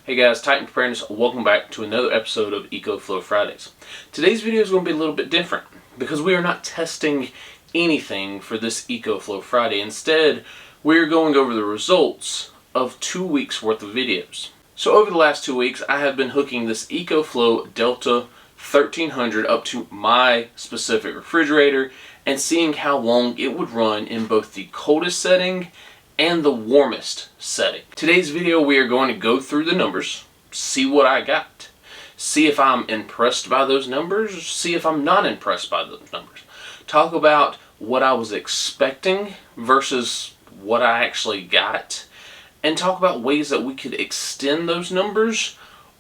Hey guys, Titan Preparedness, welcome back to another episode of Ecoflow Fridays. Today's video is going to be a little bit different because we are not testing anything for this Ecoflow Friday. Instead, we're going over the results of 2 weeks worth of videos. So over the last 2 weeks, I have been hooking this Ecoflow Delta 1300 up to my specific refrigerator and seeing how long it would run in both the coldest setting and the warmest setting. Today's video we are going to go through the numbers, see what I got, see if I'm impressed by those numbers, see if I'm not impressed by those numbers, talk about what I was expecting versus what I actually got, and talk about ways that we could extend those numbers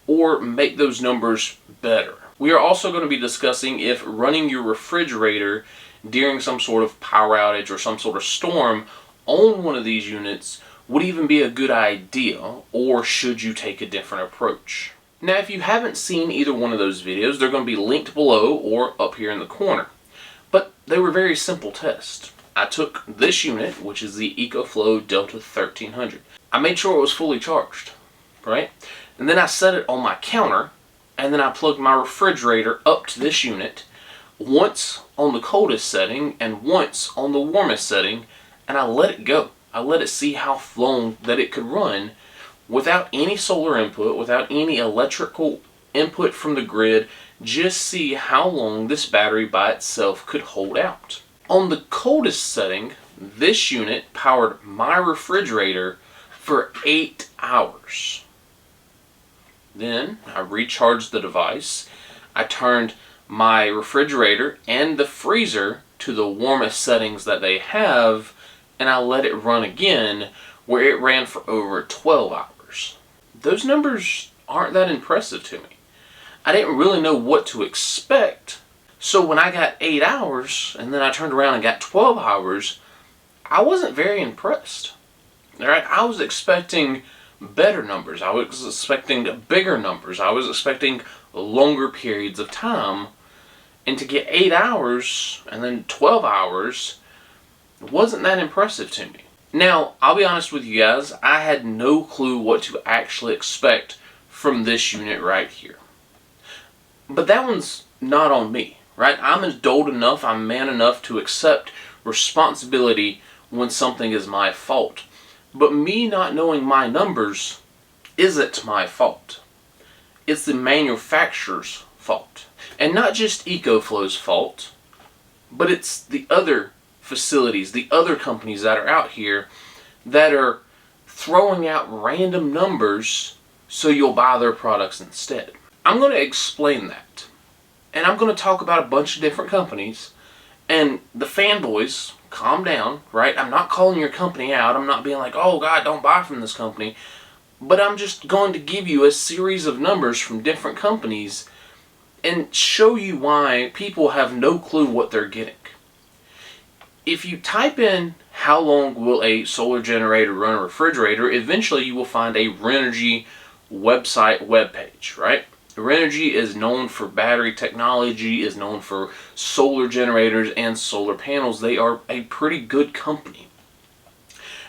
or make those numbers better. We are also going to be discussing if running your refrigerator during some sort of power outage or some sort of storm on one of these units would even be a good idea, or should you take a different approach. Now, if you haven't seen either one of those videos, they're going to be linked below or up here in the corner. But they were very simple tests. I took this unit, which is the Ecoflow Delta 1300. I made sure it was fully charged, right? And then I set it on my counter, and then I plugged my refrigerator up to this unit, once on the coldest setting and once on the warmest setting, and I let it go. I let it see how long that it could run without any solar input, without any electrical input from the grid, just see how long this battery by itself could hold out. On the coldest setting, this unit powered my refrigerator for 8 hours. Then I recharged the device. I turned my refrigerator and the freezer to the warmest settings that they have, and I let it run again, where it ran for over 12 hours. Those numbers aren't that impressive to me. I didn't really know what to expect, so when I got 8 hours, and then I turned around and got 12 hours, I wasn't very impressed. Alright, I was expecting better numbers. I was expecting bigger numbers. I was expecting longer periods of time, and to get 8 hours, and then 12 hours, wasn't that impressive to me. Now, I'll be honest with you guys, I had no clue what to actually expect from this unit right here. But that one's not on me, right? I'm adult enough, I'm man enough to accept responsibility when something is my fault. But me not knowing my numbers isn't my fault. It's the manufacturer's fault. And not just Ecoflow's fault, but it's the other facilities, the other companies that are out here that are throwing out random numbers so you'll buy their products instead. I'm going to explain that. And I'm going to talk about a bunch of different companies. And the fanboys, calm down, right? I'm not calling your company out. I'm not being like, oh God, don't buy from this company. But I'm just going to give you a series of numbers from different companies and show you why people have no clue what they're getting. If you type in how long will a solar generator run a refrigerator, eventually you will find a Renogy website webpage, right? Renogy is known for battery technology, is known for solar generators and solar panels. They are a pretty good company.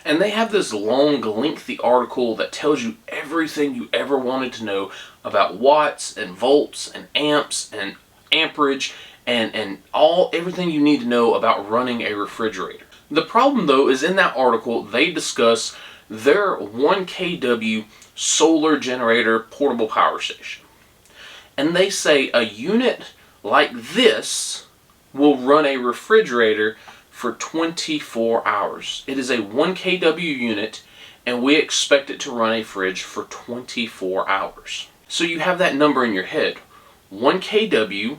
And they have this long, lengthy article that tells you everything you ever wanted to know about watts and volts and amps and amperage and everything you need to know about running a refrigerator. The problem though is in that article they discuss their 1 kW solar generator portable power station. And they say a unit like this will run a refrigerator for 24 hours. It is a 1 kW unit and we expect it to run a fridge for 24 hours. So you have that number in your head. 1 kW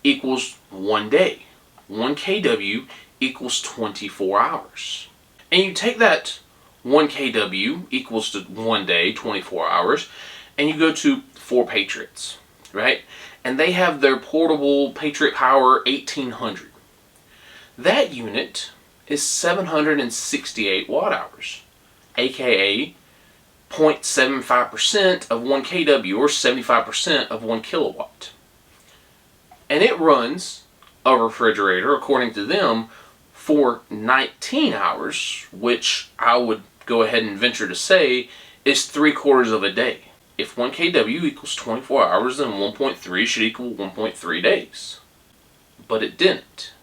equals 1 day. 1 kW equals 24 hours. And you take that 1 kW equals to 1 day, 24 hours, and you go to 4 Patriots, right? And they have their portable Patriot Power 1800. That unit is 768 watt hours, aka 0.75% of 1 kW or 75% of 1 kilowatt. And it runs a refrigerator, according to them, for 19 hours, which I would go ahead and venture to say is 3/4 of a day. if 1 kW equals 24 hours, then 1.3 should equal 1.3 days. But it didn't.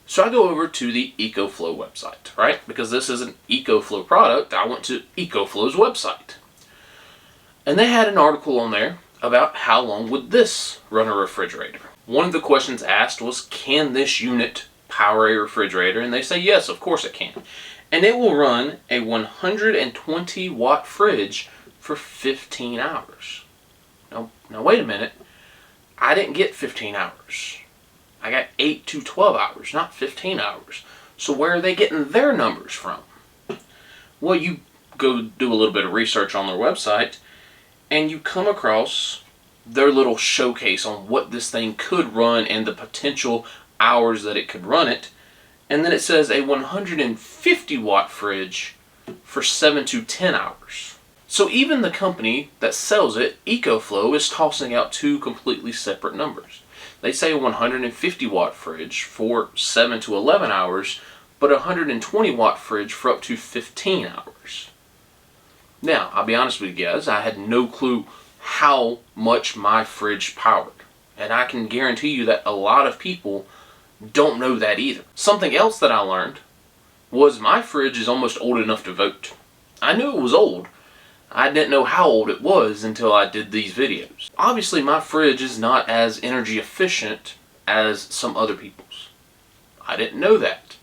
So I go over to the Ecoflow website, right? Because this is an Ecoflow product, I went to Ecoflow's website. And they had an article on there about how long would this run a refrigerator. One of the questions asked was, can this unit power a refrigerator? And they say, yes, of course it can. And it will run a 120 watt fridge for 15 hours. Now wait a minute. I didn't get 15 hours. I got 8 to 12 hours, not 15 hours. So where are they getting their numbers from? Well, you go do a little bit of research on their website, and you come across their little showcase on what this thing could run and the potential hours that it could run it. And then it says a 150 watt fridge for 7 to 10 hours. So even the company that sells it, Ecoflow, is tossing out two completely separate numbers. They say a 150 watt fridge for 7 to 11 hours, but a 120 watt fridge for up to 15 hours. Now, I'll be honest with you guys, I had no clue how much my fridge powered. And I can guarantee you that a lot of people don't know that either. Something else that I learned was my fridge is almost old enough to vote. I knew it was old. I didn't know how old it was until I did these videos. Obviously, my fridge is not as energy efficient as some other people's. I didn't know that.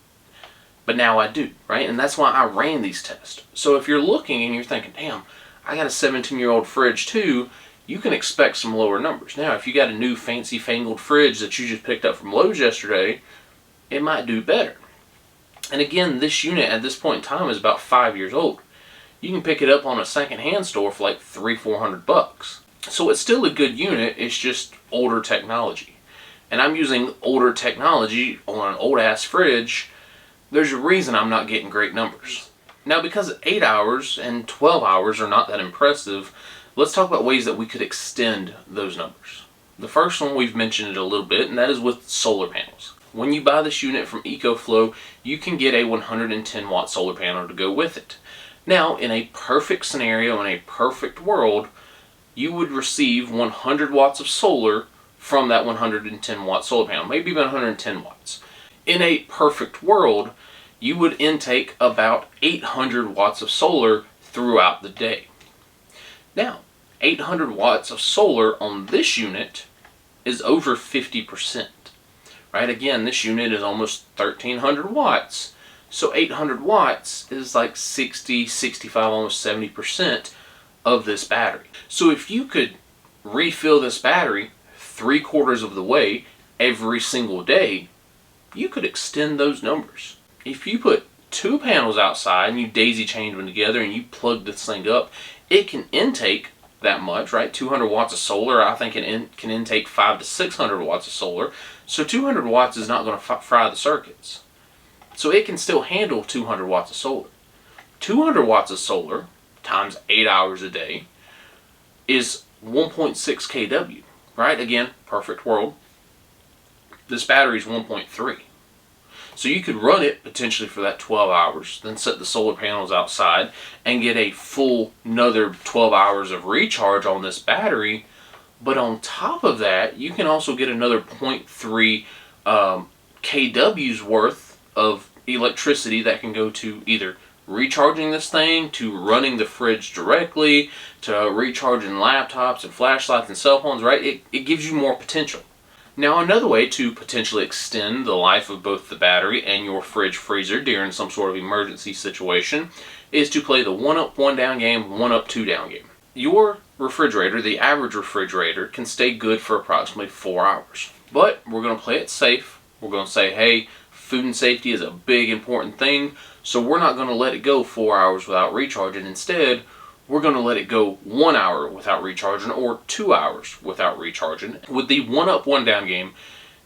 But now I do, right? And that's why I ran these tests. So if you're looking and you're thinking, damn, I got a 17-year-old fridge too, you can expect some lower numbers. Now, if you got a new fancy fangled fridge that you just picked up from Lowe's yesterday, it might do better. And again, this unit at this point in time is about 5 years old. You can pick it up on a secondhand store for like $300-400. So it's still a good unit, it's just older technology. And I'm using older technology on an old ass fridge. There's a reason I'm not getting great numbers. Now, because 8 hours and 12 hours are not that impressive, let's talk about ways that we could extend those numbers. The first one, we've mentioned it a little bit, and that is with solar panels. When you buy this unit from Ecoflow, you can get a 110 watt solar panel to go with it. Now, in a perfect scenario, in a perfect world, you would receive 100 watts of solar from that 110 watt solar panel, maybe even 110 watts. In a perfect world, you would intake about 800 watts of solar throughout the day. Now, 800 watts of solar on this unit is over 50%. Right? Again, this unit is almost 1300 watts. So 800 watts is like 60, 65, almost 70% of this battery. So if you could refill this battery 3/4 of the way every single day, you could extend those numbers. If you put 2 panels outside and you daisy chain them together and you plug this thing up, it can intake that much, right? 200 watts of solar, I think it can intake 500 to 600 watts of solar. So 200 watts is not going to fry the circuits. So it can still handle 200 watts of solar. 200 watts of solar times 8 hours a day is 1.6 kW, right? Again, perfect world. This battery is 1.3. So you could run it potentially for that 12 hours, then set the solar panels outside and get a full another 12 hours of recharge on this battery. But on top of that, you can also get another 0.3 kW's worth of electricity that can go to either recharging this thing, to running the fridge directly, to recharging laptops and flashlights and cell phones, right? It gives you more potential. Now, another way to potentially extend the life of both the battery and your fridge freezer during some sort of emergency situation is to play the 1 up, 1 down game, 1 up, 2 down game. Your refrigerator, the average refrigerator, can stay good for approximately 4 hours. But we're going to play it safe. We're going to say, hey, food and safety is a big important thing, so we're not going to let it go 4 hours without recharging. Instead, we're going to let it go 1 hour without recharging or 2 hours without recharging. With the 1 up, 1 down game,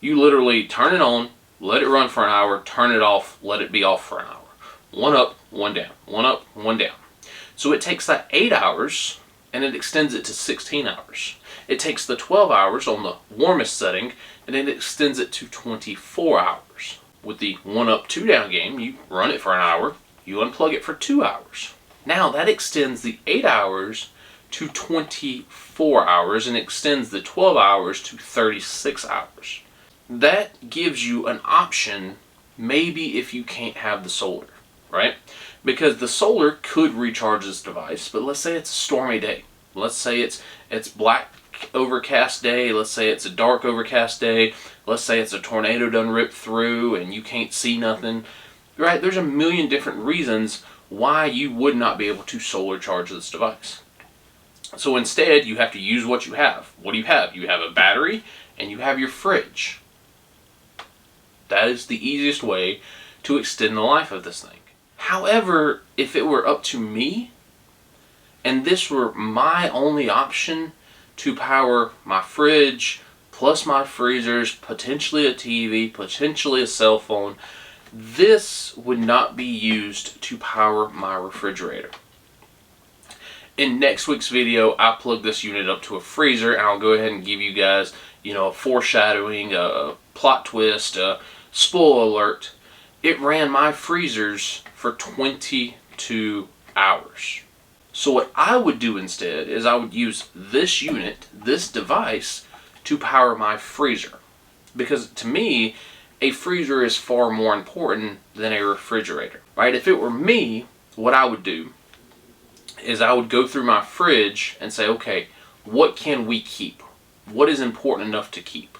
you literally turn it on, let it run for an hour, turn it off, let it be off for an hour. 1 up, 1 down, 1 up, 1 down. So it takes that 8 hours and it extends it to 16 hours. It takes the 12 hours on the warmest setting and it extends it to 24 hours. With the 1 up, 2 down game, you run it for an hour, you unplug it for 2 hours. Now that extends the 8 hours to 24 hours and extends the 12 hours to 36 hours. That gives you an option, maybe if you can't have the solar, right? Because the solar could recharge this device, but let's say it's a stormy day. Let's say it's black overcast day. Let's say it's a dark overcast day. Let's say it's a tornado done ripped through and you can't see nothing, right? There's a million different reasons why you would not be able to solar charge this device. So instead, you have to use what you have. What do you have? You have a battery and you have your fridge. That is the easiest way to extend the life of this thing. However, if it were up to me, and this were my only option to power my fridge, plus my freezers, potentially a TV, potentially a cell phone, this would not be used to power my refrigerator. In next week's video, I plug this unit up to a freezer, and I'll go ahead and give you guys, a foreshadowing, a plot twist, a spoiler alert. It ran my freezers for 22 hours. So what I would do instead is I would use this unit, this device, to power my freezer. Because to me, a freezer is far more important than a refrigerator, right? If it were me, what I would do is I would go through my fridge and say, okay, what can we keep? What is important enough to keep?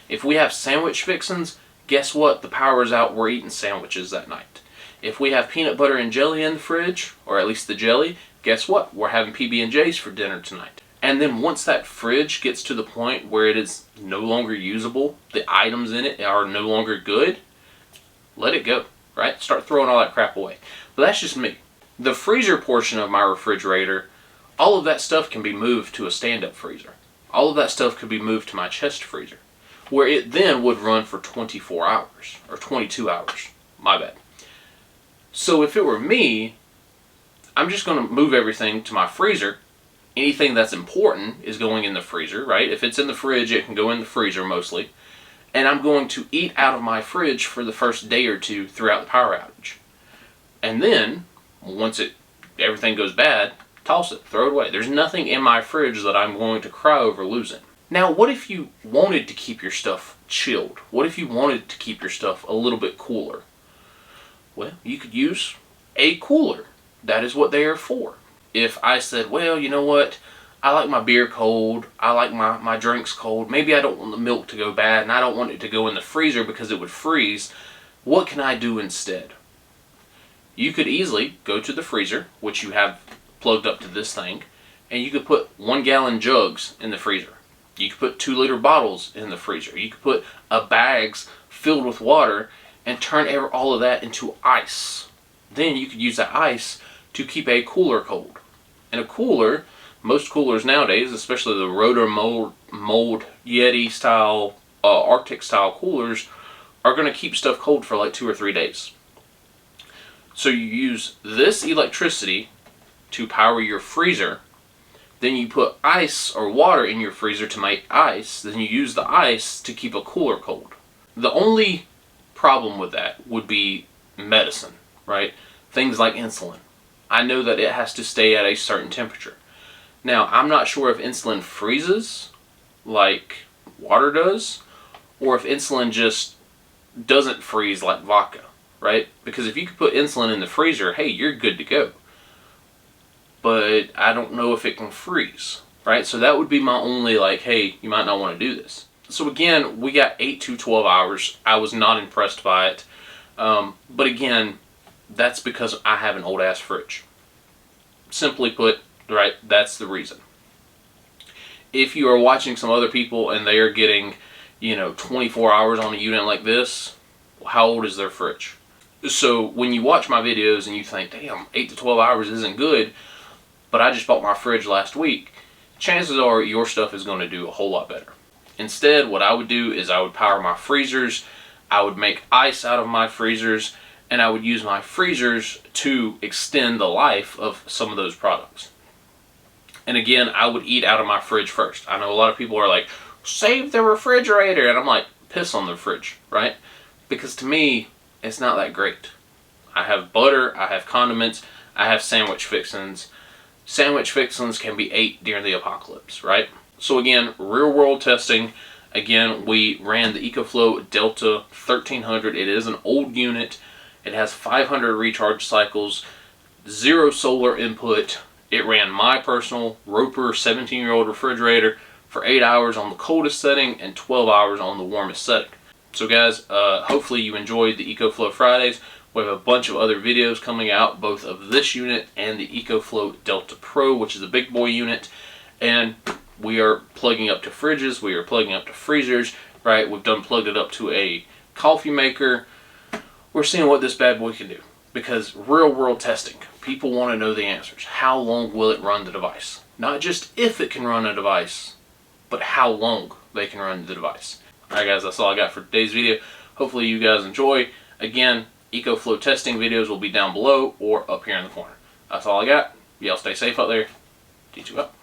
If we have sandwich fixins, guess what? The power is out. We're eating sandwiches that night. If we have peanut butter and jelly in the fridge, or at least the jelly, guess what? We're having PB&Js for dinner tonight. And then once that fridge gets to the point where it is no longer usable, the items in it are no longer good, let it go, right? Start throwing all that crap away. But that's just me. The freezer portion of my refrigerator, all of that stuff can be moved to a stand-up freezer. All of that stuff could be moved to my chest freezer, where it then would run for 24 hours, or 22 hours, my bad. So if it were me, I'm just going to move everything to my freezer. Anything that's important is going in the freezer, right? If it's in the fridge, it can go in the freezer mostly. And I'm going to eat out of my fridge for the first day or two throughout the power outage. And then, once everything goes bad, toss it, throw it away. There's nothing in my fridge that I'm going to cry over losing. Now, what if you wanted to keep your stuff chilled? What if you wanted to keep your stuff a little bit cooler? Well, you could use a cooler. That is what they are for. If I said, well, you know what, I like my beer cold, I like my drinks cold, maybe I don't want the milk to go bad and I don't want it to go in the freezer because it would freeze, what can I do instead? You could easily go to the freezer, which you have plugged up to this thing, and you could put 1 gallon jugs in the freezer. You could put 2 liter bottles in the freezer. You could put bags filled with water and turn all of that into ice. Then you could use that ice to keep a cooler cold. And a cooler, most coolers nowadays, especially the rotor mold Yeti style, Arctic style coolers, are going to keep stuff cold for like 2 or 3 days. So you use this electricity to power your freezer, then you put ice or water in your freezer to make ice, then you use the ice to keep a cooler cold. The only problem with that would be medicine, right? Things like insulin. I know that it has to stay at a certain temperature. Now, I'm not sure if insulin freezes like water does, or if insulin just doesn't freeze like vodka, right? Because if you could put insulin in the freezer, hey, you're good to go. But I don't know if it can freeze, right? So that would be my only hey, you might not want to do this. So again, we got 8 to 12 hours. I was not impressed by it. But again, that's because I have an old ass fridge. Simply put, right, that's the reason. If you are watching some other people and they are getting, 24 hours on a unit like this, how old is their fridge? So when you watch my videos and you think, damn, 8 to 12 hours isn't good, but I just bought my fridge last week, chances are your stuff is going to do a whole lot better. Instead, what I would do is I would power my freezers, I would make ice out of my freezers, and I would use my freezers to extend the life of some of those products. And again, I would eat out of my fridge first. I know a lot of people are like, save the refrigerator, and I'm like, piss on the fridge, right? Because to me, it's not that great. I have butter, I have condiments, I have sandwich fixins. sandwich fixings can be ate during the apocalypse, right? So again, real world testing. Again, we ran the Ecoflow Delta 1300. It is an old unit. It has 500 recharge cycles, 0 solar input. It ran my personal Roper 17-year-old refrigerator for 8 hours on the coldest setting and 12 hours on the warmest setting. So guys, hopefully you enjoyed the Ecoflow Fridays. We have a bunch of other videos coming out, both of this unit and the Ecoflow Delta Pro, which is a big boy unit. And we are plugging up to fridges, we are plugging up to freezers, right? We've done plugged it up to a coffee maker. We're seeing what this bad boy can do. Because real world testing, people want to know the answers. How long will it run the device? Not just if it can run a device, but how long they can run the device. Alright guys, that's all I got for today's video. Hopefully you guys enjoy. Again, Ecoflow testing videos will be down below or up here in the corner. That's all I got. Y'all stay safe out there. Teach you up.